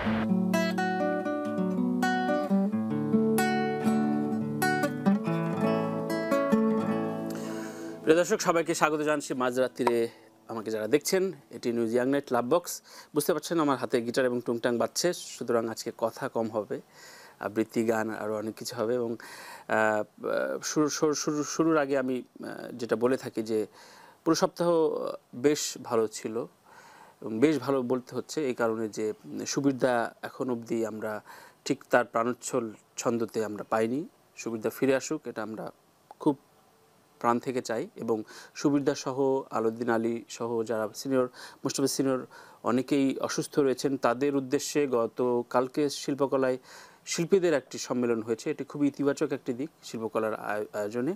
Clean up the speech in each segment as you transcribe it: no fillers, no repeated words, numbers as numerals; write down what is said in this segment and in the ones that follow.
প্রিয় দর্শক, সবাইকে স্বাগত জানাচ্ছি মাঝরাত্রিরে আমাকে যারা দেখছেন। এটি news young night love box. বুঝতে পারছেন আমার হাতে গিটার এবং টুংটাং বাজছে, সুতরাং আজকে কথা কম হবে, আবৃত্তি, গান আরও অনেক কিছু হবে। এবং শুরুর আগে আমি যেটা বলে থাকি যে পুরো সপ্তাহ বেশ ভালো ছিল, এবং বেশ ভালো বলতে হচ্ছে এই কারণে যে সুবিরদা এখন অবধি আমরা ঠিক তার প্রাণোচ্ছল ছন্দতে আমরা পাইনি। সুবিরদা ফিরে আসুক, এটা আমরা খুব প্রাণ থেকে চাই। এবং সুবিরদা সহ আলাউদ্দিন আলী সহ যারা সিনিয়র, মোস্ট অফ সিনিয়র অনেকেই অসুস্থ রয়েছেন, তাদের উদ্দেশ্যে কালকে শিল্পকলায় শিল্পীদের একটি সম্মেলন হয়েছে। এটি খুবই ইতিবাচক একটি দিক শিল্পকলার আয়োজনে।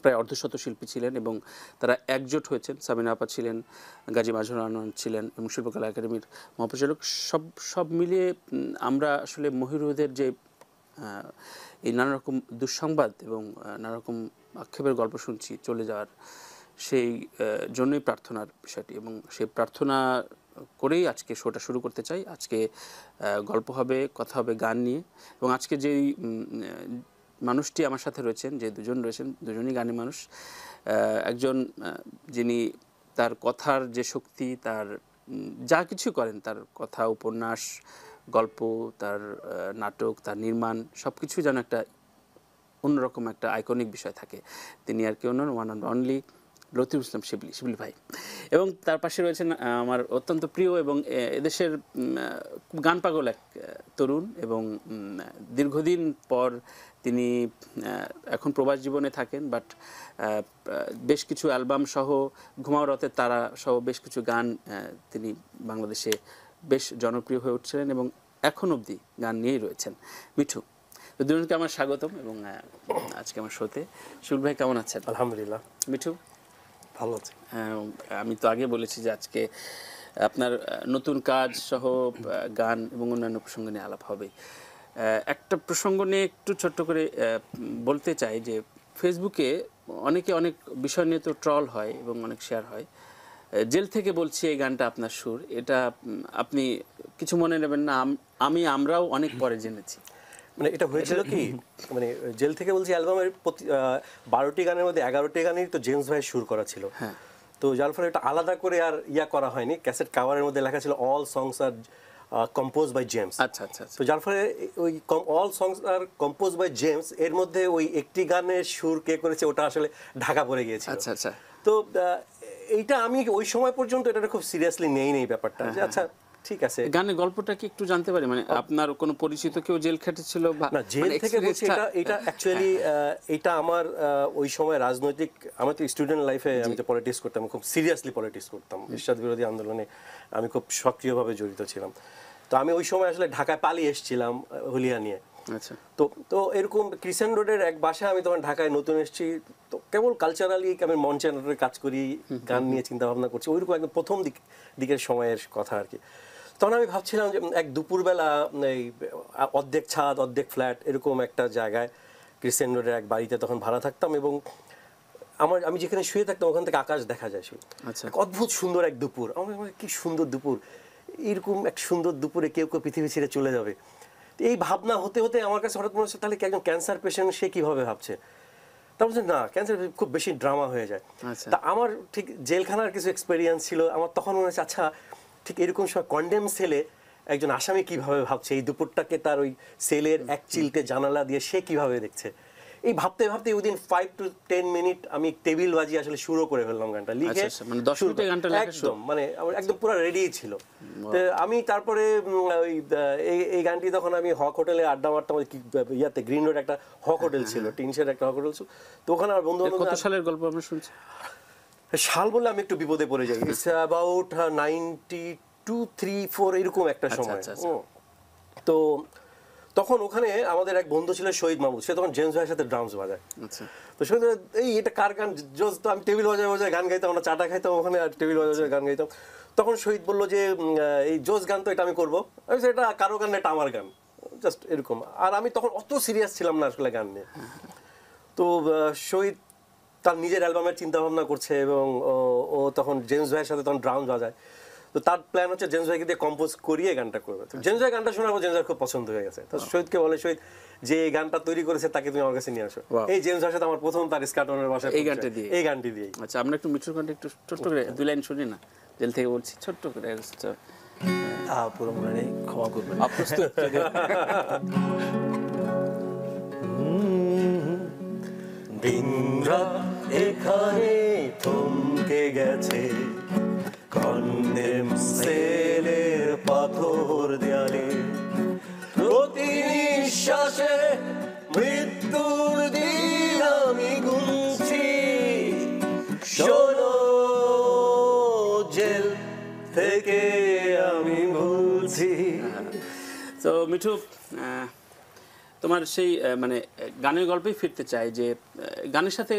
প্রায় অর্ধশত শিল্পী ছিলেন এবং তারা একজোট হয়েছেন। সাবিনা আপা ছিলেন, গাজী মাজহারুল আনোয়ার ছিলেন এবং শিল্পকলা একাডেমির মহাপরিচালক। সব মিলিয়ে আমরা আসলে মহিরুদের যে এই নানা রকম দুঃসংবাদ এবং নানা রকম আক্ষেপের গল্প শুনছি চলে যাওয়ার, সেই জন্যই প্রার্থনার বিষয়টি, এবং সেই প্রার্থনা করেই আজকে শোটা শুরু করতে চাই। আজকে গল্প হবে, কথা হবে গান নিয়ে। এবং আজকে যেই মানুষটি আমার সাথে রয়েছেন, যে দুজন রয়েছেন, দুজনই গানে মানুষ। একজন যিনি তার কথার যে শক্তি, তার যা কিছু করেন, তার কথা, উপন্যাস, গল্প, তার নাটক, তার নির্মাণ, সব কিছু যেন একটা অন্যরকম একটা আইকনিক বিষয় থাকে। তিনি আর কেউ নন, ওয়ান অ্যান্ড অনলি লতিফুল ইসলাম শিবলি ভাই। এবং তার পাশে রয়েছেন আমার অত্যন্ত প্রিয় এবং এদেশের গান পাগল এক তরুণ, এবং দীর্ঘদিন পর তিনি এখন প্রবাস জীবনে থাকেন, বাট বেশ কিছু অ্যালবাম সহ, ঘুমাও রাতের তারা সহ বেশ কিছু গান তিনি বাংলাদেশে বেশ জনপ্রিয় হয়ে উঠছিলেন এবং এখন অবধি গান নিয়েই রয়েছেন। মিঠু, দুজনকে আমার স্বাগতম এবং আজকে আমার শোতে। শিবলি ভাই কেমন আছেন? আলহামদুলিল্লাহ। মিঠু ভালো আছি। আমি তো আগে বলেছি যে আজকে আপনার নতুন কাজ সহ গান এবং অন্যান্য প্রসঙ্গ নিয়ে আলাপ হবে। একটা প্রসঙ্গ নিয়ে একটু ছোট্ট করে বলতে চাই যে ফেসবুকে অনেকে অনেক বিষয় নিয়ে তো ট্রল হয় এবং অনেক শেয়ার হয়। জেল থেকে বলছি এই গানটা আপনার সুর, এটা আপনি কিছু মনে নেবেন না, আমরাও অনেক পরে জেনেছি। মানে এটা হয়েছিল কি, মানে জেল থেকে বলছি অ্যালবামের 12টি গানের মধ্যে 11টি গানেই তো জেমস ভাইয়ের সুর করা ছিল। হ্যাঁ, তো যার ফলে এটা আলাদা করে আর করা হয়নি। ক্যাসেট কাভারের মধ্যে লেখা ছিল all songs are compose by James. আচ্ছা আচ্ছা। তো যার ফলে ওই all songs are compose by James এর মধ্যে ওই একটি গানের সুর কে করেছে ওটা আসলে ঢাকা পড়ে গিয়েছিল। আচ্ছা আচ্ছা। তো এইটা আমি ওই সময় পর্যন্ত এটা খুব সিরিয়াসলি নেই ব্যাপারটা, যে আচ্ছা ঠিক আছে। গানের গল্পটা কি একটু জানতে পারি? মানে আপনার কোনো পরিচিত কেউ জেল খেটেছিল? না, জেল থেকে বলছি এটা অ্যাকচুয়ালি এটা আমার ওই সময় রাজনৈতিক, আমার তো স্টুডেন্ট লাইফে আমি তো পলিটিক্স করতাম, খুব সিরিয়াসলি পলিটিক্স করতাম। এরশাদ বিরোধী আন্দোলনে আমি খুব সক্রিয়ভাবে জড়িত ছিলাম। তো আমি ওই সময় আসলে ঢাকায় পালিয়ে এসেছিলাম হুলিয়া নিয়ে। আচ্ছা। তো এরকম ক্রিসেন্ট রোডের এক বাসায় আমি তখন ঢাকায় নতুন এসেছি। তো কেবল কালচারালি আমি মঞ্চে নাটকের কাজ করি, গান নিয়ে চিন্তা ভাবনা করছি, ওইরকম একদম প্রথম দিকের সময়ের কথা আর কি। তখন আমি ভাবছিলাম যে এক দুপুরবেলা এই অর্ধেক ছাদ অর্ধেক ফ্ল্যাট এরকম একটা জায়গায় ক্রিসেন্ট রোডের এক বাড়িতে তখন ভাড়া থাকতাম, এবং আমি যেখানে শুয়ে থাকতাম ওখান থেকে আকাশ দেখা যায়। আচ্ছা। অদ্ভুত সুন্দর এক দুপুর, আমার কি সুন্দর দুপুর, এরকম এক সুন্দর দুপুরে কেউ পৃথিবী ছেড়ে চলে যাবে। এই ভাবনা হতে হতে আমার কাছে হঠাৎ মনে হচ্ছে, তাহলে কি একজন ক্যান্সার পেশেন্ট সে কীভাবে ভাবছে? তার মধ্যে না, ক্যান্সার খুব বেশি ড্রামা হয়ে যায়। তা আমার ঠিক জেলখানার কিছু এক্সপেরিয়েন্স ছিল, আমার তখন মনে হচ্ছে আচ্ছা ঠিক এরকম সময় কন্ডেম সেলে একজন আসামি কীভাবে ভাবছে, এই দুপুরটাকে তার ওই সেলের এক চিলতে জানালা দিয়ে সে কীভাবে দেখছে। এই ভাবতে ভাবতে উইদিন 5 to 10 মিনিট আমি টেবিল বাজিয়ে আসলে শুরু করে ফেললাম গানটা লিখে। মানে 10 মিনিটে গানটা লেখা একদম, মানে আমার একদম পুরো রেডি ছিল। তো আমি তারপরে ওই এই গানটি তখন আমি হক হোটেলে আড্ডা মারতাম, ইয়াতে গ্রিন রোড একটা হক হোটেল ছিল, টিনশের একটা হক হোটেল ছিল। তো ওখানে আমার বন্ধু বান্ধব। কত সালের গল্প আমরা শুনছি? সাল বলে আমি একটু বিপদে পড়ে যাই। ইটস অ্যাবাউট 92, 3, 4 এরকম একটা সময়। তো তখন ওখানে আমাদের এক বন্ধু ছিল শহীদ মাহমুদ, সে তখন জেমস ভাইয়ের সাথে ড্রামস বাজায়। তো শহীদ এই এটা কার গান, জোজ, তো আমি টেবিল বাজায় গান গাইতাম, আমরা চাটা খাইতাম ওখানে আর টেবিল বাজায় গান গাইতাম। তখন শহীদ বললো যে এই জোজ গান তো এটা আমি করবো। আমি এটা কারো গান না, এটা আমার গান, জাস্ট এরকম। আর আমি তখন অত সিরিয়াস ছিলাম না আসলে গান নিয়ে। তো শহীদ তার নিজের অ্যালবামের চিন্তা ভাবনা করছে এবং ও তখন জেমস ভাইয়ের সাথে তখন ড্রামস বাজায়। তো তার প্ল্যান হচ্ছে জেমস ভাইকে দিয়ে কম্পোজ করিয়ে গানটা করবে। তো জেমস ভাই গানটা শোনার পর জেমস ভাই খুব পছন্দ হয়ে গেছে। তো শহীদকে বলে, শহীদ যে এই গানটা তৈরি করেছে তাকে তুমি আমার কাছে নিয়ে আসো। এই জেমস ভাইয়ের সাথে আমার প্রথম তার স্কাটনের বাসায় এই গানটা দিয়ে, এই গানটি দিয়ে। আচ্ছা আমরা একটু মিঠুর গানটা একটু ছোট্ট করে 2 লাইন শুনি না, জেল থেকে বলছি ছোট্ট করে। পুরো মনে নেই, ক্ষমা করবেন। অপ্রস্তুত যদি দিনরাত এখানে থমকে গেছে, কন্ডেম সেলের পাথর দেয়ালে, প্রতি নিঃশ্বাসে মৃত্যুর দিন আমি গুনছি, শোনো জেল থেকে আমি বলছি। তো মিঠু, তোমার সেই মানে গানের গল্পেই ফিরতে চাই যে গানের সাথে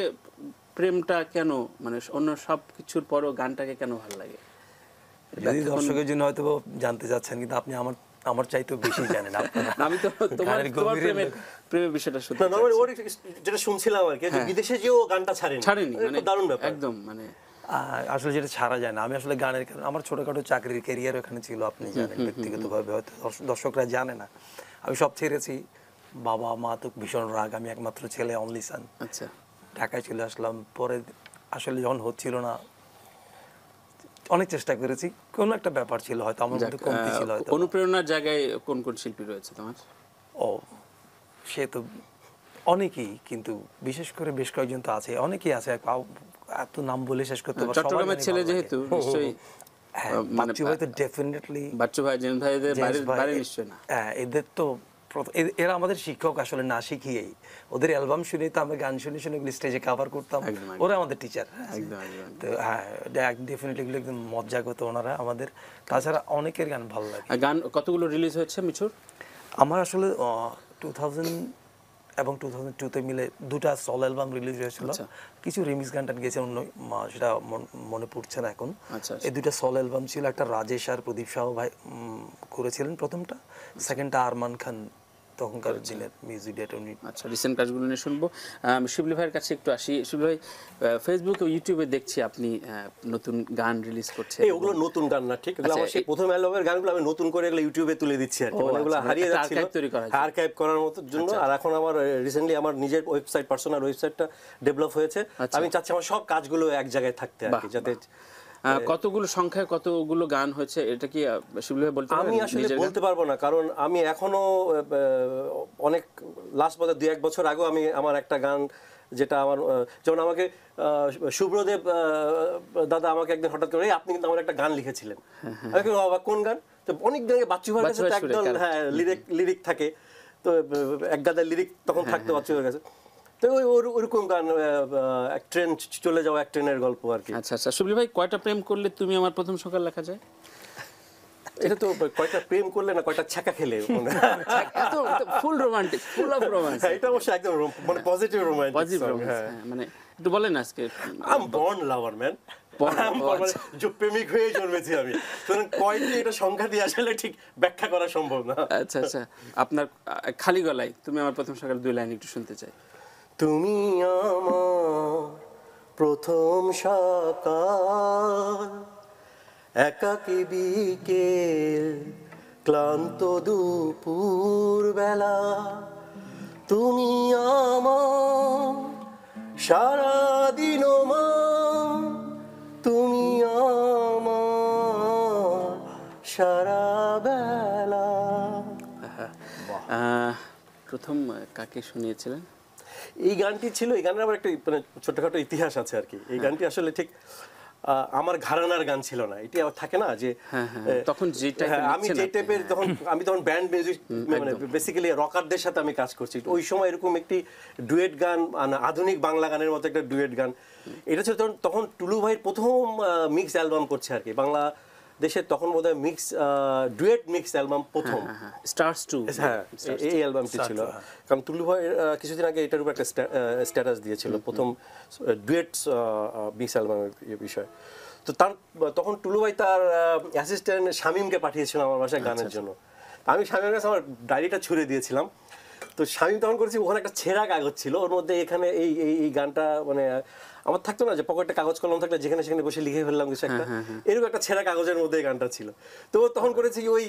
প্রেমটা কেন, মানে অন্য সব কিছুর পরও গানটাকে কেন ভালো লাগে? যদি দর্শকের জন্য হয়তো জানতে চাচ্ছেন, কিন্তু আপনি আমার চাইতেও বেশি জানেন। আমি তো তোমার প্রেমের বিষয়টা শুনতে চাই। ওর যেটা শুনছিলাম আর কি, যে বিদেশে যেও গানটা ছাড়েনি, মানে দারুণ ব্যাপার একদম। মানে আসলে যেটা ছাড়া যায় না, আমি আসলে গানের আমার ছোটখাটো চাকরির ক্যারিয়ার ওখানে ছিল, আপনি জানেন, ব্যক্তিগতভাবে হয়তো দর্শকরা জানে না। আমি সব ছেড়েছি, বাবা মা তো ভীষণ রাগ, আমি একমাত্র ছেলে, অনলি সান। আচ্ছা, ঢাকায় চলে আসলাম। পরে আসলে যখন হচ্ছিল না, অনেক চেষ্টা করেছি, কোনো একটা ব্যাপার ছিল হয়তো আমার মধ্যে কমতি ছিল হয়তো। অনুপ্রেরণার জায়গায় কোন কোন শিল্পী রয়েছে তোমার? ও সে তো অনেকেই, কিন্তু বিশেষ করে বেশ কয়েকজন তো আছে, অনেকেই আছে, এত নাম বলে শেষ করতে পারবো না। চট্টগ্রামের ছেলে যেহেতু নিশ্চয়ই, বাচ্চু ভাই তো ডেফিনেটলি, বাচ্চু ভাই, জেমস ভাইদের বাইরে নিশ্চয়ই না। এদের তো এরা আমাদের শিক্ষক, আসলে না শিখিয়েই ওদের অ্যালবাম শুনে তো আমরা গান শুনে শুনে স্টেজে কভার করতাম, ওরা আমাদের টিচার। তো হ্যাঁ, ডেফিনেটলি এগুলো একদম মজ্জাগত ওনারা আমাদের। তাছাড়া অনেকের গান ভালো লাগে। গান কতগুলো রিলিজ হয়েছে মিঠুর? আমার আসলে 2000 এবং 2002-তে মিলে 2টা সল অ্যালবাম রিলিজ হয়েছিল। কিছু রিমিক্স গান টান গেছে, অন্য সেটা মনে পড়ছে না এখন। এই 2টা সল অ্যালবাম ছিল, একটা রাজেশ আর প্রদীপ শাহ ভাই করেছিলেন প্রথমটা, সেকেন্ডটা আরমান খান তখনকার দিনের মিউজিক ডিরেক্টর। আচ্ছা, রিসেন্ট কাজগুলো নিয়ে শুনবো। শিবলি ভাইয়ের কাছে একটু আসি। শিবলি ভাই, ফেসবুক ও ইউটিউবে দেখছি আপনি নতুন গান রিলিজ করছেন। ওগুলো নতুন গান না, ঠিক? এগুলো আমার সেই প্রথম অ্যালবামের গানগুলো আমি নতুন করে এগুলো ইউটিউবে তুলে দিচ্ছি আর কি। মানে এগুলো হারিয়ে যাচ্ছিল, আর্কাইভ করার মতো জন্য। আর এখন আমার রিসেন্টলি আমার নিজের ওয়েবসাইট, পার্সোনাল ওয়েবসাইটটা ডেভেলপ হয়েছে। আমি চাচ্ছি আমার সব কাজগুলো এক জায়গায় থাকতে আর কি, যাতে কতগুলো সংখ্যায় কতগুলো গান হয়েছে এটা কি শিবলি ভাই বলতে পারবেন? আমি আসলে বলতে পারবো না, কারণ আমি এখনো অনেক লাস্ট বোধ 2-1 বছর আগেও আমি আমার একটা গান, যেটা আমার যেমন আমাকে শুভ্রদেব দাদা আমাকে একদিন হঠাৎ করে, আপনি কিন্তু আমার একটা গান লিখেছিলেন। আমি কি বাবা, কোন গান? তো অনেক দিন আগে বাচ্চু ভাইয়ের কাছে একদল লিরিক থাকে, তো এক গাদার লিরিক তখন থাকতো বাচ্চু ভাইয়ের কাছে। তো ওরকম গান, এক ট্রেন চলে যাওয়া, এক ট্রেনের গল্প আর কি। আচ্ছা আচ্ছা, শিবলি ভাই, কয়টা প্রেম করলে তুমি আমার প্রথম সকাল লেখা যায়? এটা তো কয়টা প্রেম করলে না, কয়টা ছ্যাঁকা খেলে, এত ফুল রোমান্টিক, ফুল অফ রোম্যান্স। এটা অবশ্যই একদম মানে পজিটিভ রোমান্টিক। মানে একটু বলেন আজকে। I am born lover man, প্রেমিক হয়ে জন্মেছি আমি। কয়টি এটা সংখ্যা দিয়ে আসলে ঠিক ব্যাখ্যা করা সম্ভব না। আচ্ছা আচ্ছা, আপনার খালি গলায় তুমি আমার প্রথম সকাল 2 লাইন একটু শুনতে চাই। তুমি আমার প্রথম সকাল, একাকী বিকেল, ক্লান্ত দুপুর বেলা, তুমি আমার সারাদিন মা, তুমি আমার সারা বেলা। প্রথম কাকে শুনিয়েছিলেন? এই গানটি ছিল, এই গানের আবার একটা মানে ছোটখাটো ইতিহাস আছে আর কি। এই গানটি আসলে ঠিক আমার ঘরানার গান ছিল না, এটি আবার থাকে না যে তখন যেটা আমি যে টাইপের, আমি তখন ব্যান্ড মিউজিক, মানে বেসিক্যালি রকারদের সাথে আমি কাজ করছি। ওই সময় এরকম একটি ডুয়েট গান, আধুনিক বাংলা গানের মতো একটা ডুয়েট গান, এটা ছিল তখন টুলু ভাইয়ের প্রথম মিক্স অ্যালবাম করছে আর কি বাংলা দেশের, তখন বোধহয় মিক্স ডুয়েট মিক্স অ্যালবাম প্রথম, স্টার্স 2। হ্যাঁ, এই অ্যালবামটি ছিল। কারণ টুলু ভাই কিছুদিন আগে এটার উপর একটা স্ট্যাটাস দিয়েছিল, প্রথম ডুয়েট মিক্স অ্যালবামের বিষয়। তো তখন টুলু ভাই তার অ্যাসিস্ট্যান্ট শামীমকে পাঠিয়েছিল আমার বাসায় গানের জন্য। আমি শামীমের কাছে আমার ডায়েরিটা ছুড়ে দিয়েছিলাম তো শামীম তখন করেছি, ওখানে একটা ছেঁড়া কাগজ ছিল, ওর মধ্যে এখানে এই এই এই গানটা মানে আমার থাকতো না যে পকেটে কাগজ কলম থাকলে যেখানে সেখানে বসে লিখে ফেললাম কিছু একটা, এরকম একটা ছেঁড়া কাগজের মধ্যে এই গানটা ছিল। তো ও তখন করেছি কি ওই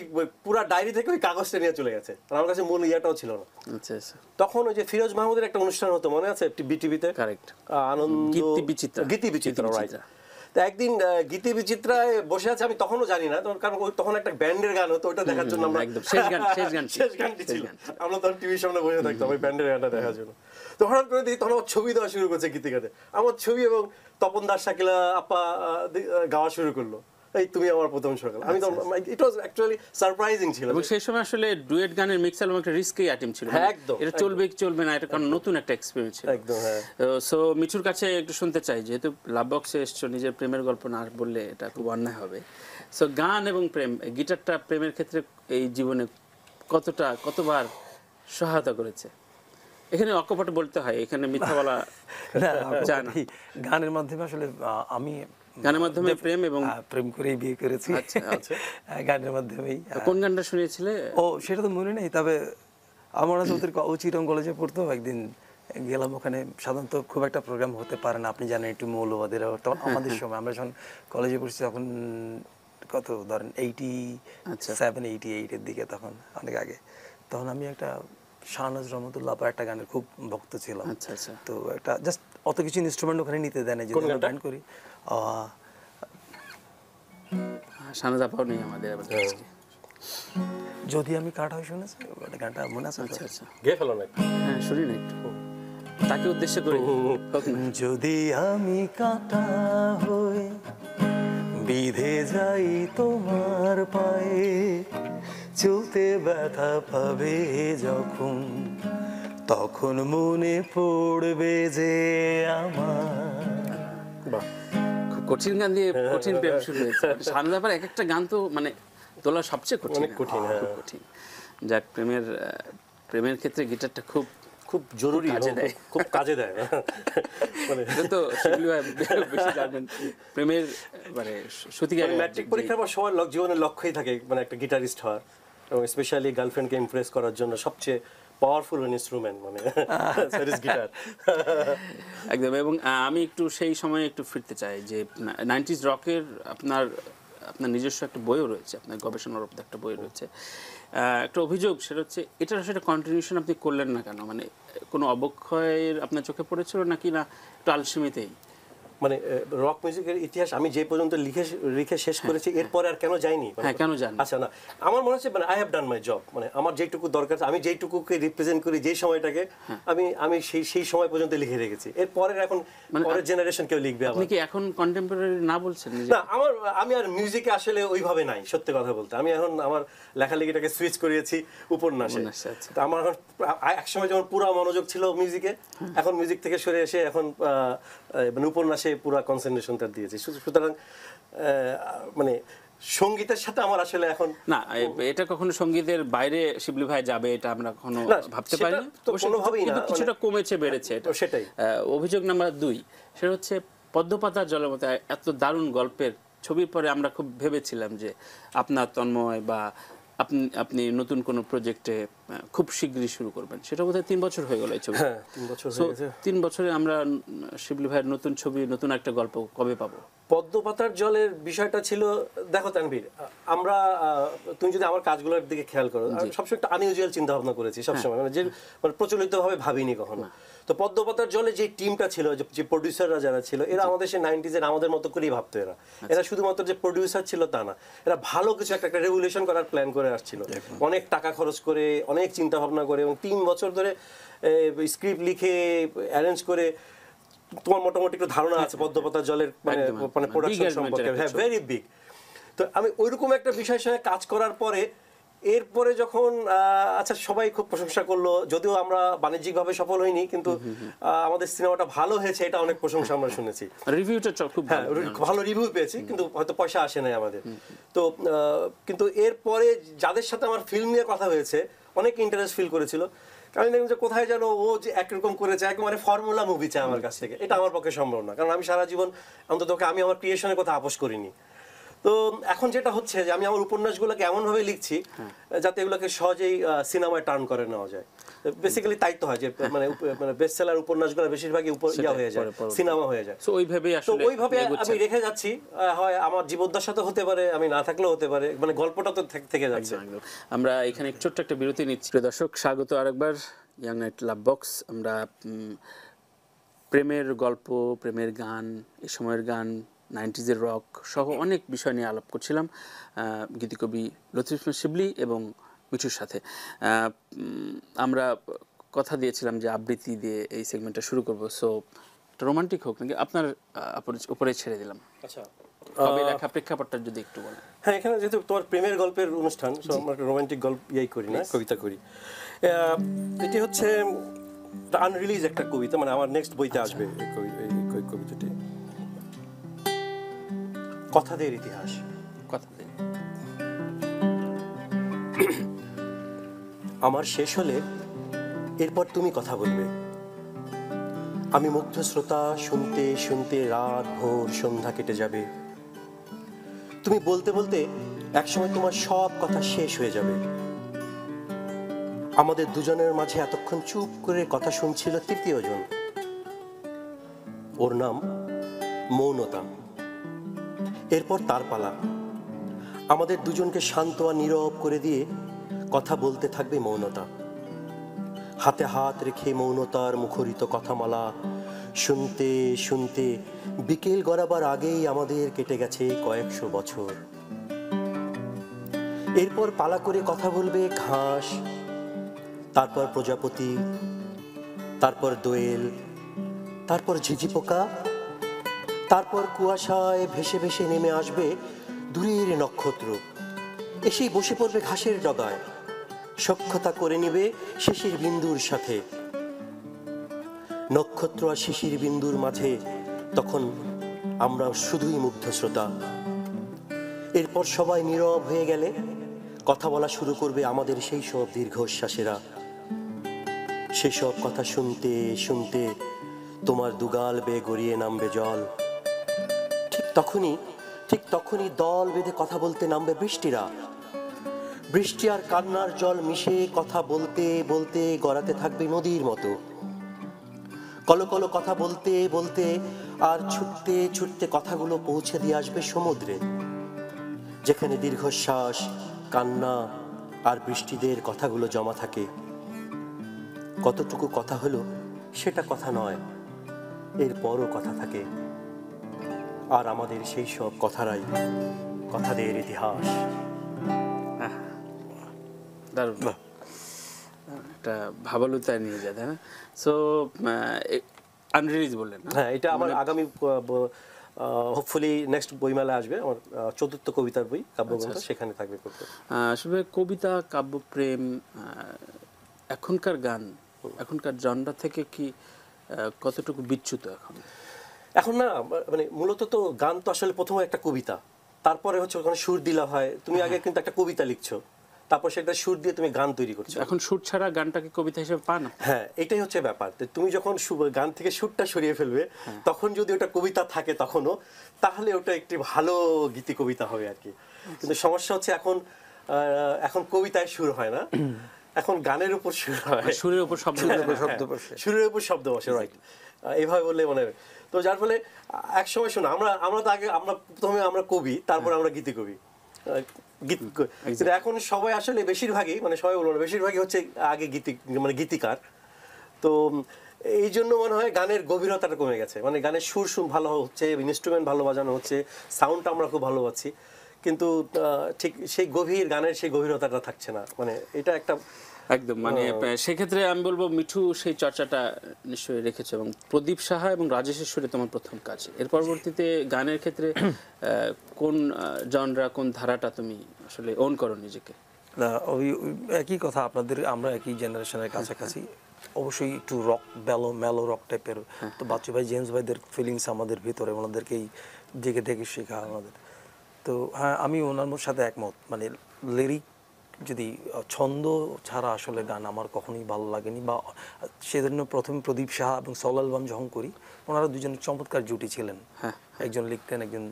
পুরা ডায়েরি থেকে ওই কাগজটা নিয়ে চলে গেছে, আর আমার কাছে মূল ইয়াটাও ছিল না। আচ্ছা আচ্ছা, তখন ওই যে ফিরোজ মাহমুদের একটা অনুষ্ঠান হতো মনে আছে বিটিভিতে, কারেক্ট, আনন্দ গীতি বিচিত্রা, গীতি বিচিত্রা, রাইট। তো একদিন গীতি বিচিত্রায় বসে আছে, আমি তখনও জানি না কারণ তখন একটা ব্যান্ডের গান হতো, ওটা দেখার জন্য আমরা একদম শেষ গানটি ছিল, আমরা তখন টিভির সামনে বসে থাকতাম ওই ব্যান্ডের গানটা দেখার জন্য। তো হঠাৎ করে দেখি তখন আমার ছবি দেওয়া শুরু করছে গীতিকাতে, আমার ছবি এবং তপন দাস শাকিলা আপা গাওয়া শুরু করলো, এই তুমি আমার প্রথম সকাল। আমি তো ইট ওয়াজ অ্যাকচুয়ালি সারপ্রাইজিং ছিল, এবং সেই সময় আসলে ডুয়েট গানের মিক্স অ্যালবাম একটা রিস্কি আইটেম ছিল, একদম এটা চলবে কি চলবে না, এটা কারণ নতুন একটা এক্সপেরিয়েন্স ছিল একদম। হ্যাঁ, সো মিঠুর কাছে একটু শুনতে চাই, যেহেতু লাভ বক্সে এসছো, নিজের প্রেমের গল্প না বললে এটা খুব অন্যায় হবে। সো গান এবং প্রেম, গিটারটা প্রেমের ক্ষেত্রে এই জীবনে কতবার সহায়তা করেছে? এখানে অকপটে বলতে হয়, এখানে মিথ্যা বলা যায় না। গানের মাধ্যমে আসলে আমি গানের মাধ্যমে প্রেম এবং প্রেম করেই বিয়ে করেছি। আচ্ছা আচ্ছা, গানের মাধ্যমেই। কোন গানটা শুনিয়েছিলে? ও সেটা তো মনে নেই, তবে আমার ওদের চিটং কলেজে পড়তো, একদিন গেলাম ওখানে। সাধারণত খুব একটা প্রোগ্রাম হতে পারে না, আপনি জানেন একটু মৌলবাদের। তখন আমাদের সময় আমরা যখন কলেজে পড়ছি তখন কত ধরেন 87-88 এর দিকে, তখন অনেক আগে। তখন আমি একটা শাহনাজ রহমতুল্লাহ আপার একটা গানের খুব ভক্ত ছিলাম। আচ্ছা আচ্ছা, তো একটা জাস্ট অত কিছু ইনস্ট্রুমেন্ট ওখানে নিতে দেয় না, যদি আমরা ব্যান্ড করি। শাহনাজ আপাও নেই আমাদের আজকে। যদি আমি কাঠ হয় শুনেছি গানটা, মনে আছে? আচ্ছা আচ্ছা, গেয়ে ফেলো না, হ্যাঁ শুনি না একটু, তাকে উদ্দেশ্য করে। যদি আমি কাটা হই বিধে যাই তোমার পায়ে, চলতে ব্যথা পাবে যখন, তখন মনে পড়বে যে আমার। খুব কঠিন গান দিয়ে কঠিন প্রেম শুরু হয়েছে। শাহনাজ আপার এক একটা গান তো মানে তোলা সবচেয়ে কঠিন, অনেক কঠিন, খুব কঠিন। যাক, প্রেমের ক্ষেত্রে গিটারটা খুব খুব জরুরি, খুব কাজে দেয়। মানে তো শিবলি ভাই বেশি জানবেন প্রেমের মানে সত্যিকার। ম্যাট্রিক পরীক্ষার পর সবার জীবনের লক্ষ্যই থাকে মানে একটা গিটারিস্ট হওয়ার, এবং স্পেশালি গার্লফ্রেন্ডকে ইমপ্রেস করার জন্য সবচেয়ে পাওয়ারফুল ইনস্ট্রুমেন্ট মানে গিটার। একদম। এবং আমি একটু সেই সময়ে একটু ফিরতে চাই যে 90s রকের আপনার নিজস্ব একটা বইও রয়েছে, আপনার গবেষণার উপর একটা বই রয়েছে। একটা অভিযোগ সেটা হচ্ছে এটার আসলে কন্টিনিউশন আপনি করলেন না কেন? মানে কোনো অবক্ষয়ের আপনার চোখে পড়েছিল নাকি না একটু আলসেমিতেই? মানে রক মিউজিকের ইতিহাস আমি যে পর্যন্ত লিখে শেষ করেছি, এরপরে আর কেন যাইনি? হ্যাঁ, কেন যান? আচ্ছা, না আমার মনে হচ্ছে মানে I have done my job, মানে আমার যেটুকু দরকার, আমি যেটুকুকে রিপ্রেজেন্ট করি, যেই সময়টাকে আমি সেই সময় পর্যন্ত লিখে রেখেছি। এরপরের এখন পরের জেনারেশন কেউ লিখবে। আপনি কি এখন কন্টেম্পোরারি না বলছেন? না, আমি আর মিউজিকে আসলে ওইভাবে নাই, সত্যি কথা বলতে। আমি এখন আমার লেখালেখিটাকে সুইচ করিয়েছি উপন্যাসে। তো আমার এখন একসময় যেমন পুরো মনোযোগ ছিল মিউজিকে, এখন মিউজিক থেকে সরে এসে এখন মানে উপন্যাসে পুরো কনসেন্ট্রেশনটা দিয়েছি। সুতরাং মানে সঙ্গীতের সাথে আমার আসলে এখন না, এটা কখনো সঙ্গীতের বাইরে শিবলি ভাই যাবে এটা আমরা কখনো ভাবতে পারি না, কিন্তু কিছুটা কমেছে, বেড়েছে এটা। সেটাই অভিযোগ নাম্বার 2, সেটা হচ্ছে পদ্মপাতার জলের মতো এত দারুণ গল্পের ছবির পরে আমরা খুব ভেবেছিলাম যে আপনার তন্ময় বা আপনি নতুন কোনো প্রজেক্টে খুব শীঘ্রই শুরু করবেন। সেটা বোধহয় 3 বছর হয়ে গেল এই ছবি। 3 বছর হয়ে গেছে। 3 বছরে আমরা শিবলি ভাইয়ের নতুন ছবি, নতুন একটা গল্প কবে পাবো? পদ্মপাতার জলের বিষয়টা ছিল, দেখো তানভীর, আমরা তুমি যদি আমার কাজগুলোর দিকে খেয়াল করো, সবসময় একটা আনইউজুয়াল চিন্তা ভাবনা করেছি সবসময়, মানে যে মানে প্রচলিতভাবে ভাবিনি কখনো। তো পদ্মপাতার জলে যে টিমটা ছিল, যে প্রডিউসাররা যারা ছিল, এরা আমাদের সেই 90s এর আমাদের মতো করেই ভাবতো। এরা শুধুমাত্র যে প্রডিউসার ছিল তা না, এরা ভালো কিছু একটা রেভলিউশন করার প্ল্যান করে আসছিল, অনেক টাকা খরচ করে, অনেক চিন্তা ভাবনা করে, এবং 3 বছর ধরে স্ক্রিপ্ট লিখে অ্যারেঞ্জ করে। তোমার মোটামুটি একটু ধারণা আছে পদ্মপাতার জলের মানে প্রোডাকশন সম্পর্কে, হ্যাঁ, ভেরি বিগ। তো আমি ওইরকম একটা বিষয়ের সঙ্গে কাজ করার পরে, এরপরে যখন আচ্ছা সবাই খুব প্রশংসা করলো, যদিও আমরা বাণিজ্যিকভাবে সফল হইনি, কিন্তু আমাদের সিনেমাটা ভালো হয়েছে, এটা অনেক প্রশংসা আমরা শুনেছি। রিভিউটা খুব ভালো রিভিউ পেয়েছি, কিন্তু হয়তো পয়সা আসে নাই আমাদের। তো কিন্তু এরপরে যাদের সাথে আমার ফিল্ম নিয়ে কথা হয়েছে, অনেক ইন্টারেস্ট ফিল করেছিল। আমি দেখলাম যে কোথায় যেন ও যে একরকম করেছে, একেবারে ফর্মুলা মুভি চায় আমার কাছ থেকে। এটা আমার পক্ষে সম্ভব না, কারণ আমি সারা জীবন অন্তত আমি আমার ক্রিয়েশনের কথা আপোষ করিনি। তো এখন যেটা হচ্ছে যে আমি আমার উপন্যাসগুলোকে এমনভাবে লিখছি যাতে এগুলোকে সহজেই সিনেমায় টার্ন করে নেওয়া যায়। বেসিক্যালি তাই তো হয় যে মানে বেস্ট সেলার উপন্যাসগুলো বেশিরভাগই ইয়া হয়ে যায়, সিনেমা হয়ে যায়। সো ওইভাবেই তো আসলে ওইভাবে আমি রেখে যাচ্ছি, হয় আমার জীবদ্দশা তো হতে পারে, আমি না থাকলেও হতে পারে, মানে গল্পটা তো থেকে যাচ্ছে। একদম। আমরা এখানে ছোট্ট একটা বিরতি নিচ্ছি। প্রিয় দর্শক, স্বাগত আরেকবার ইয়াং নাইট লাভ বক্স। আমরা প্রেমের গল্প, প্রেমের গান, এই সময়ের গান, 90s-এর রক সহ অনেক বিষয় নিয়ে আলাপ করছিলাম গীতিকবি লতিফ ইসলাম শিবলি এবং মিঠুর সাথে। আমরা কথা দিয়েছিলাম যে আবৃত্তি দিয়ে এই সেগমেন্টটা শুরু করব। সো একটা রোমান্টিক হোক নাকি, আপনার উপরে ছেড়ে দিলাম। আচ্ছা, কবে লেখা, প্রেক্ষাপটটা যদি একটু বলেন। হ্যাঁ, এখানে যেহেতু তোমার প্রেমের গল্পের অনুষ্ঠান, আমরা রোমান্টিক গল্প ইয়াই করি না, কবিতা করি। এটি হচ্ছে আনরিলিজ একটা কবিতা, মানে আমার নেক্সট বইতে আসবে এই কবিতাটি। কথাদের ইতিহাস। কথা দিন। আমার শেষ হলে এরপর তুমি কথা বলবে। আমি মুগ্ধ শ্রোতা, শুনতে শুনতে রাত ভোর সন্ধ্যা কেটে যাবে। তুমি বলতে বলতে একসময় তোমার সব কথা শেষ হয়ে যাবে। আমাদের দুজনের মাঝে এতক্ষণ চুপ করে কথা শুনছিল তৃতীয় জন। ওর নাম মৌনতা। এরপর তার পালা। আমাদের দুজনকে শান্ত আর নীরব করে দিয়ে কথা বলতে থাকবে মৌনতা। হাতে হাত রেখে মৌনতার মুখরিত কথামালা শুনতে শুনতে বিকেল গড়াবার আগেই আমাদের কেটে গেছে কয়েকশো বছর। এরপর পালা করে কথা বলবে ঘাস, তারপর প্রজাপতি, তারপর দোয়েল, তারপর ঝিঝি পোকা, তারপর কুয়াশায় ভেসে ভেসে নেমে আসবে দূরের নক্ষত্র। এসেই বসে পড়বে ঘাসের ডগায়, সখ্যতা করে নেবে শিশির বিন্দুর সাথে। নক্ষত্র আর শিশির বিন্দুর মাঝে তখন আমরা শুধুই মুগ্ধ শ্রোতা। এরপর সবাই নীরব হয়ে গেলে কথা বলা শুরু করবে আমাদের সেই সব দীর্ঘশ্বাসেরা। সেসব কথা শুনতে শুনতে তোমার দুগাল বেয়ে গড়িয়ে নামবে জল। ঠিক তখনই দল বেঁধে কথা বলতে নামবে বৃষ্টিরা। বৃষ্টি আর কান্নার জল মিশে কথা বলতে বলতে গড়াতে থাকবে নদীর মতো। কলো কলো কথা বলতে বলতে আর ছুটতে ছুটতে কথাগুলো পৌঁছে দিয়ে আসবে সমুদ্রে, যেখানে দীর্ঘশ্বাস, কান্না আর বৃষ্টিদের কথাগুলো জমা থাকে। কতটুকু কথা হলো সেটা কথা নয়, এরপরও কথা থাকে। আর আমাদের সেই সব কথারাই কথাদের ইতিহাস। দারুণ, একটা ভাবালুতায় নিয়ে যায়, তাই না? সো আনরিলিজ বললেন না? হ্যাঁ, এটা আমার আগামী হোপফুলি নেক্সট বইমেলা আসবে, আমার চতুর্থ কবিতার বই কাব্যগ্রন্থ, সেখানে থাকবে করতে। আসলে কবিতা, কাব্যপ্রেম, এখনকার গান, এখনকার জনরা থেকে কি কতটুকু বিচ্যুত এখন না? মানে মূলত তো গান তো আসলে প্রথমে একটা কবিতা, তারপরে হচ্ছে ওখানে সুর দিলা হয়। তুমি আগে কিন্তু একটা কবিতা লিখছো, তারপর সেটা সুর দিয়ে তুমি গান তৈরি করছো। এখন সুর ছাড়া গানটাকে কবিতা হিসেবে পান? হ্যাঁ, এটাই হচ্ছে ব্যাপার। তুমি যখন গান থেকে সুরটা সরিয়ে ফেলবে, তখন যদি ওটা কবিতা থাকে তখনও, তাহলে ওটা একটি ভালো গীতি কবিতা হবে আর কি। কিন্তু সমস্যা হচ্ছে এখন কবিতায় সুর হয় না, এখন গানের উপর সুর হয়, সুরের উপর শব্দ, সুরের উপর শব্দ বসে, রাইট, এইভাবে বললে মনে হয়। তো যার ফলে এক সময় শোনো, আমরা তো আগে প্রথমে আমরা কবি, তারপর আমরা গীতি কবি, এখন সবাই আসলে বেশিরভাগই, মানে সবাই বলবো না, বেশিরভাগই হচ্ছে আগে মানে গীতিকার। তো এই জন্য মনে হয় গানের গভীরতাটা কমে গেছে। মানে গানের সুর ভালো হচ্ছে, ইনস্ট্রুমেন্ট ভালো বাজানো হচ্ছে, সাউন্ডটা আমরা খুব ভালো পাচ্ছি, কিন্তু ঠিক সেই গানের সেই গভীরতাটা থাকছে না। মানে এটা একটা একদম, মানে সেক্ষেত্রে আমি বলবো মিঠু সেই চর্চাটা নিশ্চয়ই রেখেছে, এবং প্রদীপ সাহা এবং রাজেশের সুরে তোমার প্রথম কাজ। এর পরবর্তীতে গানের ক্ষেত্রে কোন জনরা, কোন ধারাটা তুমি আসলে ওন করো নিজেকে? না, ওই একই কথা, আমরা একই জেনারেশনের কাছাকাছি। অবশ্যই একটু রক, মেলো রক টাইপের। তো বাচ্চু ভাই, জেমস ভাইদের ফিলিংস আমাদের ভিতরে, ওনাদেরকেই দেখে দেখে শেখা আমাদের। তো হ্যাঁ, আমি ওনার সাথে একমত। মানে লিরিক যদি ছন্দ ছাড়া আসলে গান আমার কখনোই ভালো লাগেনি। বা সেজন্য প্রথমে প্রদীপ সাহা এবং সল অ্যালবাম যখন করি, ওনারা দুজন চমৎকার জুটি ছিলেন। একজন লিখতেন, একজন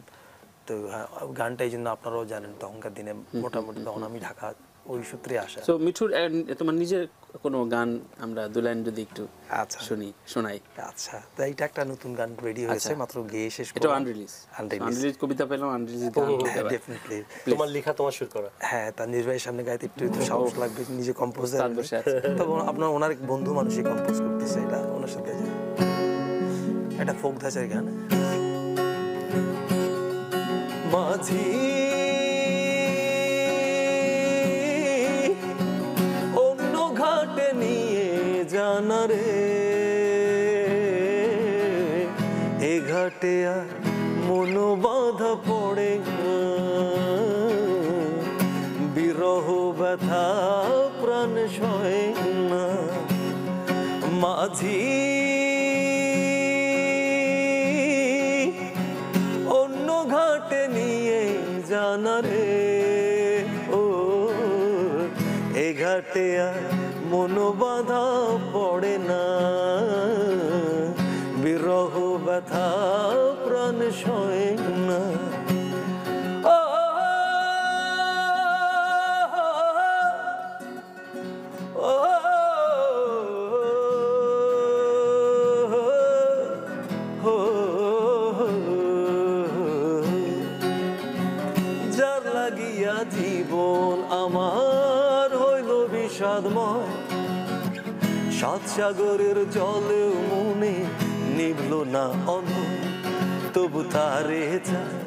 তো হ্যাঁ, গানটা এই জন্য আপনারাও জানেন তখনকার দিনে মোটামুটি তখন আমি ঢাকা ওই সূত্রে আসা। সো মিঠুর তোমার নিজের কোনো গান আমরা দু লাইন যদি একটু আচ্ছা শোনাই। আচ্ছা, তো এইটা একটা নতুন গান রেডি হয়েছে, মাত্র গেয়ে শেষ এটা আনরিলিজ কবিতা পেলাম, আনরিলিজ গান ডেফিনেটলি তোমার লেখা তোমার সুর করা। হ্যাঁ, তার নির্বাহীর সামনে গাইতে একটু সাহস লাগবে, নিজে কম্পোজার তবে আপনার ওনার এক বন্ধু মানুষই কম্পোজ করতেছে, এটা ওনার সাথে একটা ফোক ধাঁচের গান। মাঝি অন্য ঘাটে নিয়ে জানা রে, এ ঘাটে আর মন বাঁধা পড়ে না, বিরহ ব্যথা প্রাণ সয় না। মাঝি অন্য ঘাটে নিয়ে জানা রে, ও এ ঘাটে আর মন বাঁধা পড়ে না, বিরহ ব্যথা প্রাণ সয় না। যার লাগিয়া জীবন আমার হইল বিষাদময়, সাত সাগরের জলেও মনে নিভল না অন, তবু তারে চায়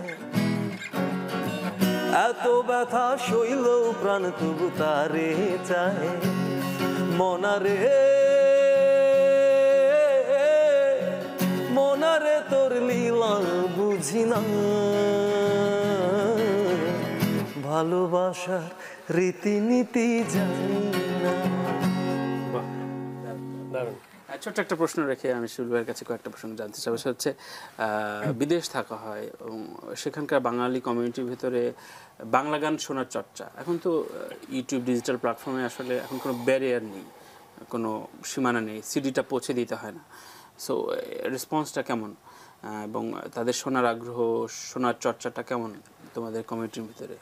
এত ব্যথা সইল প্রাণ, তবু তারে চায় মনারে, মনারে তোর লীলা বুঝি না, ভালোবাসার রীতিনীতি জানি না। ছোট্ট একটা প্রশ্ন রেখে আমি শিবুল ভাইয়ের কাছে কয়েকটা প্রশ্ন জানতে চাই। সেটা হচ্ছে বিদেশ থাকা হয় এবং সেখানকার বাঙালি কমিউনিটির ভিতরে বাংলা গান শোনার চর্চা, এখন তো ইউটিউব ডিজিটাল প্ল্যাটফর্মে আসলে এখন কোনো ব্যারিয়ার নেই, কোনো সীমানা নেই, সিডিটা পৌঁছে দিতে হয় না। সো রেসপন্সটা কেমন এবং তাদের শোনার আগ্রহ, শোনার চর্চাটা কেমন তোমাদের কমিউনিটির ভিতরে?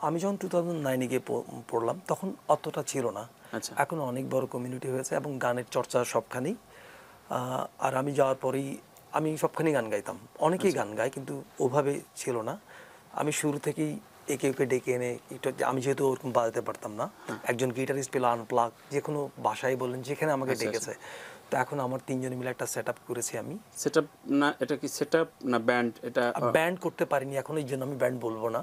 আমি যখন 2009-এ গিয়ে পড়লাম তখন অতটা ছিল না, আচ্ছা, এখন অনেক বড় কমিউনিটি হয়েছে এবং গানের চর্চা সবখানেই। আর আমি যাওয়ার পরেই আমি সবখানেই গান গাইতাম, অনেকেই গান গায় কিন্তু ওভাবে ছিল না। আমি শুরু থেকেই একে একে ডেকে এনে আমি যেহেতু ওরকম বাজাতে পারতাম না, একজন গিটারিস্ট পেল আনপ্লাগ, যে কোনো বাসায় বললেন যেখানে আমাকে ডেকেছে। তো এখন আমার তিনজনে মিলে একটা সেট আপ করেছি। আমি সেটআপ না, এটা কি সেটআপ না ব্যান্ড? এটা ব্যান্ড করতে পারিনি এখন, এই জন্য আমি ব্যান্ড বলবো না।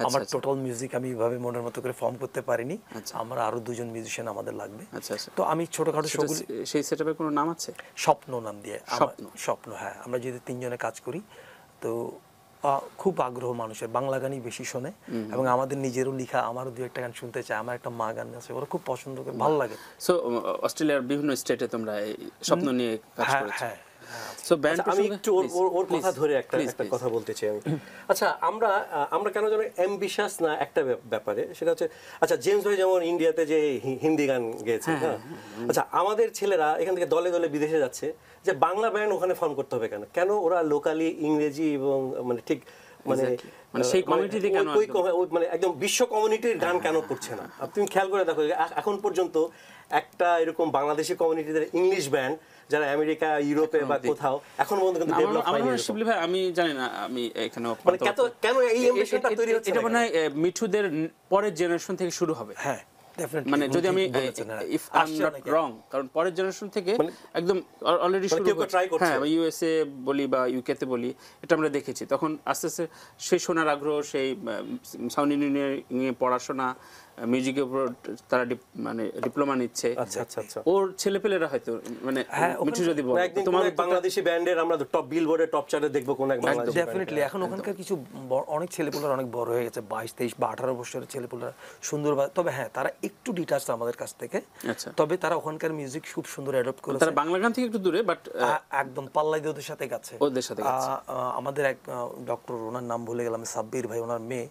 আমার টোটাল মিউজিক আমি এভাবে মনের মতো করে ফর্ম করতে পারিনি, আমার আরো দুজন মিউজিশিয়ান আমাদের লাগবে। তো আমি ছোটখাটো শোগুলি, সেই সেটআপের কোনো নাম আছে? স্বপ্ন নাম দিয়ে। স্বপ্ন, হ্যাঁ। আমরা যদি তিনজনে কাজ করি তো খুব আগ্রহ মানুষের, বাংলা গানই বেশি শোনে এবং আমাদের নিজেরও লেখা, আমারও দু একটা গান শুনতে চায়। আমার একটা মা গান আছে, ওরা খুব পছন্দ করে, ভালো লাগে। সো অস্ট্রেলিয়ার বিভিন্ন স্টেটে তোমরা এই স্বপ্ন নিয়ে কাজ করেছো? হ্যাঁ। সো ব্যান্ড, আমি একটু ওর কথা ধরে একটা কথা বলতে চাই আমি। আচ্ছা, আমরা কেন যেন অ্যাম্বিশাস না একটা ব্যাপারে, সেটা হচ্ছে, আচ্ছা জেমস ভাই যেমন ইন্ডিয়াতে যে হিন্দি গান গেয়েছে, হ্যাঁ, আচ্ছা আমাদের ছেলেরা এখান থেকে দলে দলে বিদেশে যাচ্ছে, যে বাংলা ব্যান্ড ওখানে ফর্ম করতে হবে কেন? কেন ওরা লোকালি ইংরেজি এবং মানে ঠিক মানে সেই কমিউনিটিতে কেন, মানে একদম বিশ্ব কমিউনিটির গান কেন করছে না? তুমি খেয়াল করে দেখো, এখন পর্যন্ত একটা এরকম বাংলাদেশি কমিউনিটিদের ইংলিশ ব্যান্ড যারা আমেরিকা, ইউরোপে বা কোথাও এখন পর্যন্ত কিন্তু ডেভেলপ হয়নি। শিবলি ভাই আমি জানি না, আমি এখানে মানে কেন এই অ্যাম্বিশনটা তৈরি হচ্ছে? এটা মনে হয় মিঠুদের পরের জেনারেশন থেকে শুরু হবে। হ্যাঁ, মানে যদি আমি if I am not wrong, কারণ পরের জেনারেশন থেকে একদম অলরেডি শুরু হচ্ছে। হ্যাঁ, ইউএসএ বলি বা ইউকে তে বলি, এটা আমরা দেখেছি। তখন আস্তে আস্তে সেই শোনার আগ্রহ, সেই সাউন্ড ইঞ্জিনিয়ারিং পড়াশোনা, মিউজিকের উপর তারা মানে ডিপ্লোমা নিচ্ছে। ওর ছেলেপেলেরা হয়তো মানে মিঠু যদি বলে তোমার বাংলাদেশি ব্যান্ডের আমরা টপ বিলবোর্ডে টপ চার্টে দেখবো কোন এক বাংলাদেশি। ডেফিনেটলি এখন ওখানকার কিছু অনেক ছেলেপেলেরা অনেক বড় হয়ে গেছে, 22, 23 বা 18 বছরের ছেলেপেলেরা সুন্দর। তবে হ্যাঁ, তারা একটু ডিটাচ আমাদের কাছ থেকে, তবে তারা ওখানকার মিউজিক খুব সুন্দর অ্যাডপ্ট করেছে। তারা বাংলা গান থেকে একটু দূরে, বাট একদম পাল্লাই দিয়ে ওদের সাথে গেছে। আমাদের এক ডক্টর, ওনার নাম ভুলে গেলাম, সাব্বির ভাই, ওনার মেয়ে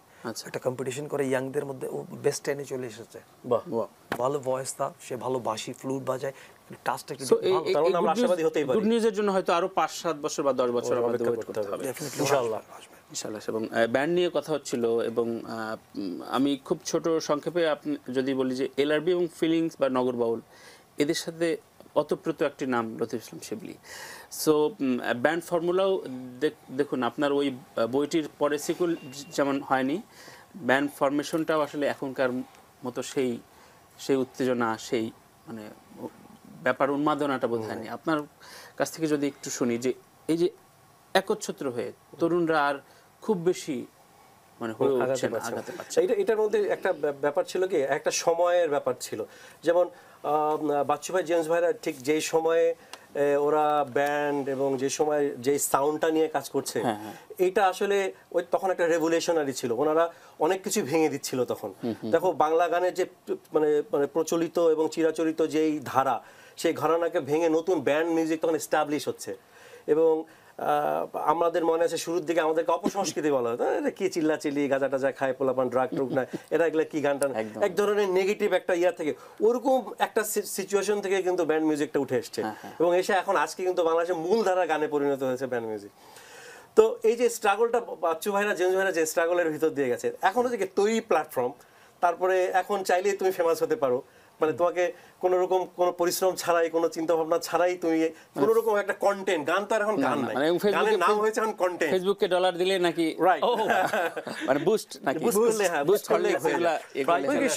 একটা কম্পিটিশন করে ইয়াংদের মধ্যে, ও বেস্ট 10-এ চলে এসেছে। ভালো ভয়েস, তা সে ভালো বাঁশি ফ্লুট বাজায়, টাচটা একটু ভালো। তার মানে আমরা আশাবাদী হতেই পারি। গুড নিউজের জন্য হয়তো আরো 5-7 বছর বা 10 বছর আমাদের ওয়েট করতে হবে। ডেফিনেটলি ইনশাআল্লাহ আসবে। ইনশাআল্লাহ। এবং ব্যান্ড নিয়ে কথা হচ্ছিল এবং আমি খুব ছোট সংক্ষেপে আপনি যদি বলি যে এলআরবি এবং ফিলিংস বা নগর বাউল এদের সাথে অতপ্রত একটি নাম লতিফ ইসলাম শিবলি। সো ব্যান্ড ফর্মুলাও দেখুন আপনার ওই বইটির পরে সিকুল যেমন হয়নি, ব্যান্ড ফরমেশনটাও আসলে এখনকার মতো সেই উত্তেজনা, সেই মানে ব্যাপার উন্মাদনাটা বোধ হয়নি। আপনার কাছ থেকে যদি একটু শুনি যে এই যে একচ্ছত্র হয়ে তরুণরা আর খুব বেশি মানে হয়ে উঠছে না, আগাতে পারছে। এটার মধ্যে একটা ব্যাপার ছিল কি, একটা সময়ের ব্যাপার ছিল। যেমন বাচ্চু ভাই, জেমস ভাইরা ঠিক যেই সময়ে ওরা ব্যান্ড এবং যে সময় যে সাউন্ডটা নিয়ে কাজ করছে, এইটা আসলে ওই তখন একটা রেভলিউশনারি ছিল। ওনারা অনেক কিছু ভেঙে দিচ্ছিল তখন। দেখো বাংলা গানের যে মানে মানে প্রচলিত এবং চিরাচরিত যেই ধারা, সেই ঘরানাকে ভেঙে নতুন ব্যান্ড মিউজিক তখন এস্টাবলিশ হচ্ছে। এবং আমাদের মনে আছে শুরুর দিকে আমাদেরকে অপসংস্কৃতি বলা হতো, এটা কি চিল্লাচিল্লি, গাঁজা টাজা খায়, পোলাপান ড্রাগ টুক না, এটা এগুলো কি গান টান, এক ধরনের নেগেটিভ একটা ইয়া থেকে, ওরকম একটা সিচুয়েশন থেকে কিন্তু ব্যান্ড মিউজিকটা উঠে এসছে। এবং এসে এখন আজকে কিন্তু বাংলাদেশের মূলধারা গানে পরিণত হয়েছে ব্যান্ড মিউজিক। তো এই যে স্ট্রাগলটা বাচ্চু ভাইরা, জেমস ভাইরা যে স্ট্রাগলের ভিতর দিয়ে গেছে, এখন হচ্ছে কি তৈরি প্ল্যাটফর্ম, তারপরে এখন চাইলেই তুমি ফেমাস হতে পারো। মানে তোমাকে কোনো রকম কোনো পরিশ্রম ছাড়াই, কোনো চিন্তা ভাবনা ছাড়াই তুমি কোনো রকম একটা কন্টেন্ট, গান তো আর এখন গান নাই, গানের নাম হয়েছে এখন কন্টেন্ট। ফেসবুকে ডলার দিলে নাকি রাইট, মানে বুস্ট নাকি বুস্ট করলে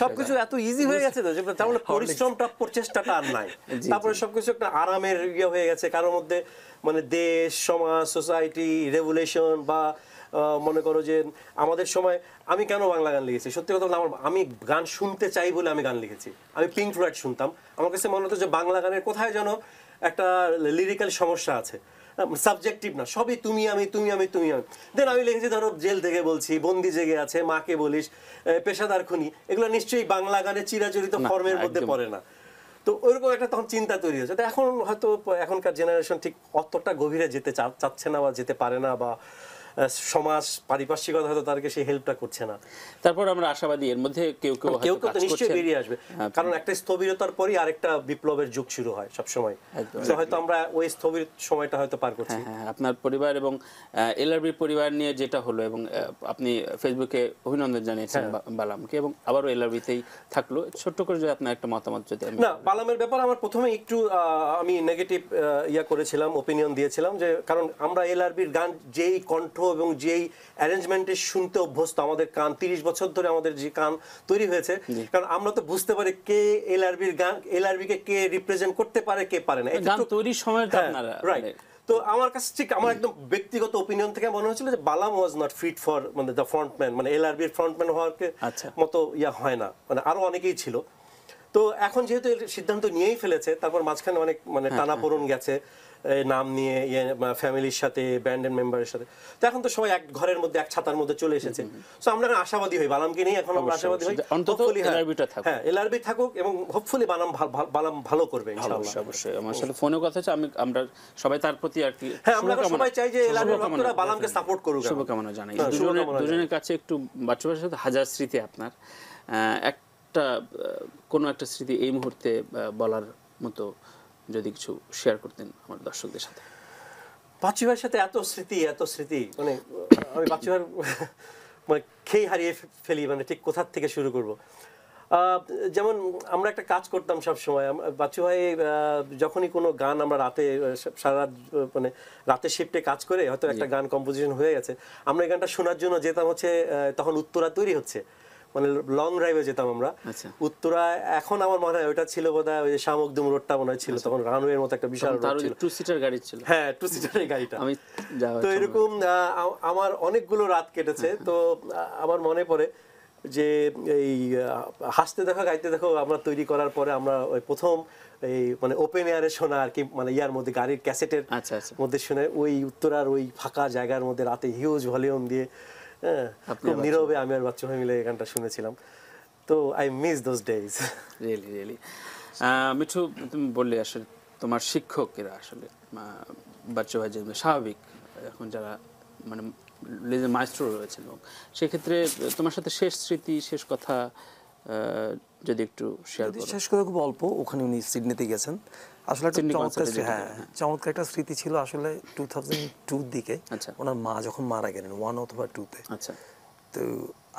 সবকিছু এত ইজি হয়ে গেছে, তো তাহলে পরিশ্রমটা, প্রচেষ্টাটা আর নাই। তারপরে সবকিছু একটা আরামের ইয়ে হয়ে গেছে কারোর মধ্যে, মানে দেশ, সমাজ, সোসাইটি, রেভুলেশন বা মনে করো যে আমাদের সময় আমি কেন বাংলা গান লিখেছি, সত্যি কথা বলতে আমি গান শুনতে চাই বলে আমি গান লিখেছি। আমি পিঙ্ক ফ্লয়েড শুনতাম, আমার কাছে মনে হতো যে বাংলা গানের কোথায় যেন একটা লিরিক্যাল সমস্যা আছে, সাবজেক্টিভ না, সবই তুমি আমি তুমি আমি তুমি আমি। দেন আমি লিখেছি ধরো জেল থেকে বলছি, বন্দি জেগে আছে, মাকে বলিস, পেশাদার খুনি, এগুলো নিশ্চয়ই বাংলা গানের চিরাচরিত ফর্মের মধ্যে পড়ে না। তো ওইরকম একটা তখন চিন্তা তৈরি হয়েছে। তো এখন হয়তো এখনকার জেনারেশন ঠিক অতটা গভীরে যেতে চাচ্ছে না বা যেতে পারে না, বা সমাজ পারিপার্শ্বিকতা হয়তো তাদেরকে সেই হেল্পটা করছে না। তারপর আমরা আশাবাদী এর মধ্যে কেউ তো নিশ্চয়ই বেরিয়ে আসবে, কারণ একটা স্থবিরতার পরই আরেকটা বিপ্লবের যুগ শুরু হয় সবসময়। তো হয়তো আমরা ওই স্থবির সময়টা হয়তো পার করছি। আপনার পরিবার এবং এলআরবির পরিবার নিয়ে যেটা হলো, এবং আপনি ফেসবুকে অভিনন্দন জানিয়েছেন বালামকে, এবং আবারও এলআরবিতেই থাকলো, ছোট্ট করে যদি আপনার একটা মতামত যদি। না, বালামের ব্যাপার আমার প্রথমে একটু আমি নেগেটিভ ইয়া করেছিলাম, ওপিনিয়ন দিয়েছিলাম, যে কারণ আমরা এলআরবির গান যেই কণ্ঠ এবং যেই অ্যারেঞ্জমেন্টে শুনতে অভ্যস্ত, আমাদের কান 30 বছর ধরে আমাদের যে কান তৈরি হয়েছে, কারণ আমরা তো বুঝতে পারি কে এলআরবির গান, এলআরবিকে কে রিপ্রেজেন্ট করতে পারে, কে পারে না, গান তৈরির সময় আপনারা রাইট। তো আমার কাছে ঠিক আমার একদম ব্যক্তিগত ওপিনিয়ন থেকে মনে হচ্ছিল যে বালাম ওয়াজ নট ফিট ফর মানে দ্য ফ্রন্টম্যান, মানে এলআরবির ফ্রন্টম্যান হওয়ার মতো ইয়া হয় না, মানে আরো অনেকেই ছিল। তো এখন যেহেতু সিদ্ধান্ত নিয়েই ফেলেছে, তারপর মাঝখানে অনেক মানে টানাপোড়েন গেছে নাম নিয়ে, ফ্যামিলির সাথে, ব্যান্ডের মেম্বারের সাথে। তো এখন তো সবাই এক ঘরের মধ্যে, এক ছাতার মধ্যে চলে এসেছে। তো আমরা এখন আশাবাদী হই, বালামকে নিয়ে এখন আমরা আশাবাদী হই, হ্যাঁ এলআরবি থাকুক এবং হোপফুলি বালাম ভালো করবে ইনশাআল্লাহ। অবশ্যই আমার সাথে ফোনে কথা হচ্ছে, আমরা সবাই তার প্রতি আর কি, হ্যাঁ আমরা সবাই চাই যে এলআরবি ভক্তরা বালামকে সাপোর্ট করুক, শুভকামনা জানাই। দুজনের কাছে একটু বাচ্চু ভাইয়ের সাথে হাজার স্মৃতি, আপনার একটা কোনো একটা স্মৃতি এই মুহূর্তে বলার মতো যদি কিছু শেয়ার করতেন আমার দর্শকদের সাথে। বাচ্চু ভাইয়ের সাথে এত স্মৃতি, মানে আমি বাচ্চু ভাইয়ের মানে খেই হারিয়ে ফেলি, মানে ঠিক কোথার থেকে শুরু করব। যেমন আমরা একটা কাজ করতাম সব সময়, বাচ্চু ভাই যখনই কোনো গান আমরা রাতে সারা রাত মানে রাতের শিফটে কাজ করে হয়তো একটা গান কম্পোজিশন হয়ে গেছে, আমরা এই গানটা শোনার জন্য যেতাম হচ্ছে, তখন উত্তরা তৈরি হচ্ছে, মানে লং ড্রাইভে যেতাম আমরা উত্তরা। এখন আমার মনে হয় ওটা ছিল বোধহয় ওই যে শামুকদুম রোডটা মনে হচ্ছিল, তখন রানওয়ের মতো একটা বিশাল রোড ছিল, 2 সিটার গাড়ি ছিল। হ্যাঁ 2 সিটারের গাড়িটা। তো এরকম আমার অনেকগুলো রাত কেটেছে। তো আমার মনে পড়ে যে এই হাসতে দেখো গাইতে দেখো আমরা তৈরি করার পরে আমরা ওই প্রথম এই মানে ওপেন এয়ারে শোনা আর কি, মানে ইয়ার মধ্যে গাড়ির ক্যাসেটের মধ্যে শুনে, ওই উত্তরার ওই ফাঁকা জায়গার মধ্যে রাতে হিউজ ভলিউম দিয়ে খুব নীরবে আমি আর বাচ্চু ভাই মিলে এই গানটা শুনেছিলাম। তো I miss those days really. Mithu, তুমি বললে আসলে তোমার শিক্ষকেরা আসলে বাচ্চু ভাই যে স্বাভাবিক, এখন যারা মানে মাইস্ট্রো রয়েছেন, সেক্ষেত্রে তোমার সাথে শেষ স্মৃতি, শেষ কথা যদি একটু শেয়ার যদি করেন। শেষ করে খুব অল্প, ওখানে উনি সিডনিতে গেছেন। আসলে একটা সিডনি চমৎকার কনসার্টে হ্যাঁ চমৎকার একটা স্মৃতি ছিল আসলে 2002 দিকে আচ্ছা। ওনার মা যখন মারা গেলেন 1 অথবা 2-তে। আচ্ছা তো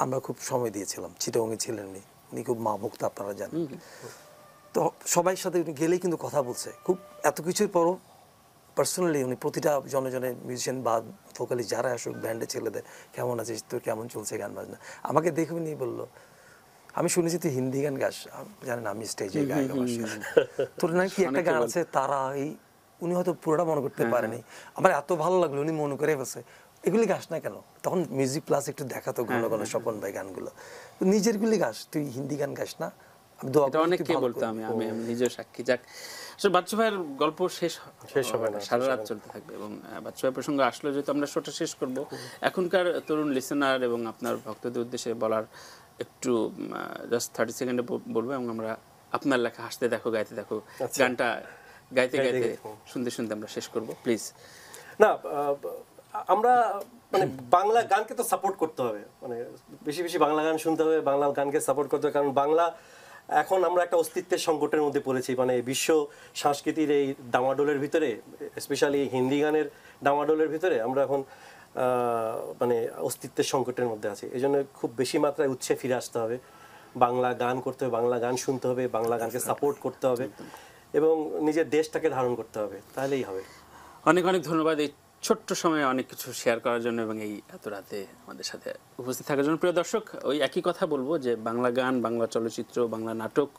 আমরা খুব সময় দিয়েছিলাম, চিটাগংয়ে ছিলেন উনি খুব মা ভক্ত আপনারা জানেন। তো সবাই সাথে উনি গেলেই কিন্তু কথা বলছে খুব, এত কিছুর পরও পার্সোনালি উনি প্রতিটা জনে জনে মিউজিশিয়ান বা ভোকালি যারা আসুক ব্যান্ডে ছেলেদের কেমন আছিস, তোর কেমন চলছে গান বাজনা, আমাকে দেখে উনি বললো আমি শুনেছি তুই হিন্দি গান গাস, জানেন আমি স্টেজে গাই তোর নাকি একটা গান আছে তারা, এই উনি হয়তো পুরোটা মনে করতে পারেনি, আমার এত ভালো লাগলো উনি মনে করে ফেলছে এগুলি গাস না কেন, তখন মিউজিক প্লাস একটু দেখাতো ঘন ঘন স্বপন ভাই গানগুলো, নিজের গুলি গাস, তুই হিন্দি গান গাস না, আমি দোয়া এটা অনেককে বলতো, আমি নিজেও সাক্ষী। যাক, আসলে বাচ্চু ভাইয়ের গল্প শেষ হবে না, সারা রাত চলতে থাকবে। এবং বাচ্চু ভাই প্রসঙ্গ আসলে যেহেতু আমরা শোটা শেষ করব, এখনকার তরুণ লিসেনার এবং আপনার ভক্তদের উদ্দেশ্যে বলার একটু জাস্ট 30 সেকেন্ডে বলবো, এবং আমরা আপনার লেখা হাসতে দেখো গাইতে দেখো গানটা গাইতে গাইতে শুনতে শুনতে আমরা শেষ করব, প্লিজ। না, আমরা মানে বাংলা গানকে তো সাপোর্ট করতে হবে, মানে বেশি বেশি বাংলা গান শুনতে হবে, বাংলা গানকে সাপোর্ট করতে হবে, কারণ বাংলা এখন আমরা একটা অস্তিত্বের সংকটের মধ্যে পড়েছি, মানে বিশ্ব সংস্কৃতির এই ডামাডোলের ভিতরে, স্পেশালি হিন্দি গানের ডামাডোলের ভিতরে আমরা এখন মানে অস্তিত্বের সংকটের মধ্যে আছি। এই জন্য খুব বেশি মাত্রায় উৎসে ফিরে আসতে হবে, বাংলা গান করতে হবে, বাংলা গান শুনতে হবে, বাংলা গানকে সাপোর্ট করতে হবে এবং নিজের দেশটাকে ধারণ করতে হবে, তাহলেই হবে। অনেক অনেক ধন্যবাদ এই ছোট্ট সময়ে অনেক কিছু শেয়ার করার জন্য এবং এই এত রাতে আমাদের সাথে উপস্থিত থাকার জন্য। প্রিয় দর্শক, ওই একই কথা বলবো যে বাংলা গান, বাংলা চলচ্চিত্র, বাংলা নাটক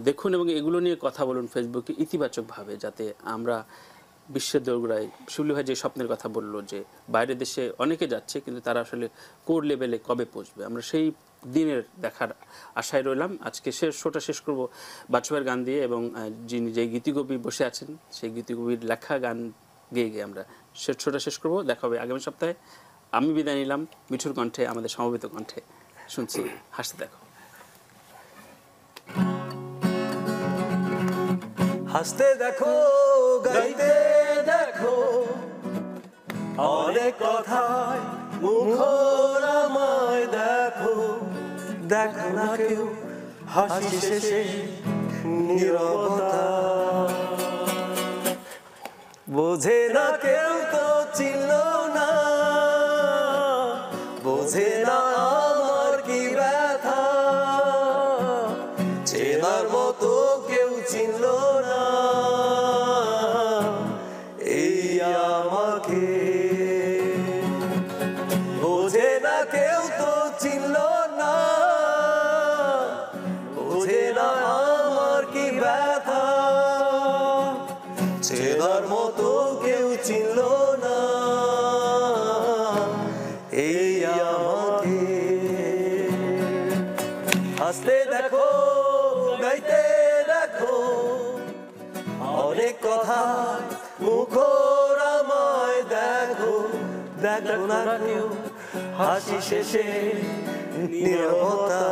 দেখুন এবং এগুলো নিয়ে কথা বলুন ফেসবুকে ইতিবাচকভাবে, যাতে আমরা বিশ্বের দোরগোড়ায়, শিউলি ভাই যে স্বপ্নের কথা বললো যে বাইরের দেশে অনেকে যাচ্ছে কিন্তু তারা আসলে কোর লেভেলে কবে পৌঁছবে, আমরা সেই দিনের দেখার আশায় রইলাম। আজকে শোটা শেষ করব বাচ্চু ভাইয়ের গান দিয়ে, এবং যিনি যে গীতিকবি বসে আছেন সেই গীতিকবির লেখা গান গেয়ে গিয়ে আমরা শোটা শেষ করবো। দেখা হবে আগামী সপ্তাহে। আমি বিদায় নিলাম মিঠুর কণ্ঠে, আমাদের সমবেত কণ্ঠে শুনছি হাসতে দেখো। হাসতে দেখো গাইতে দেখো অনেক কথায় মুখর আমায় দেখো, দেখো না কেউ হাসি শেষে নীরবতা, বোঝে না কেউ তো চিনল না, বোঝে না আমার কি ব্যথা, চেনার মতো কেউ চিনল না এই আমাকে, বোঝে না কেউ তো চিনল না, বোঝে না আমার কি ব্যথা, চেনার মতো কেউ চিনল না এই আমাকে। হাসতে দেখো গাইতে দেখো অনেক কথা মুখর আমায় দেখো, দেখো না কেউ হাসি শেষে নীরবতা।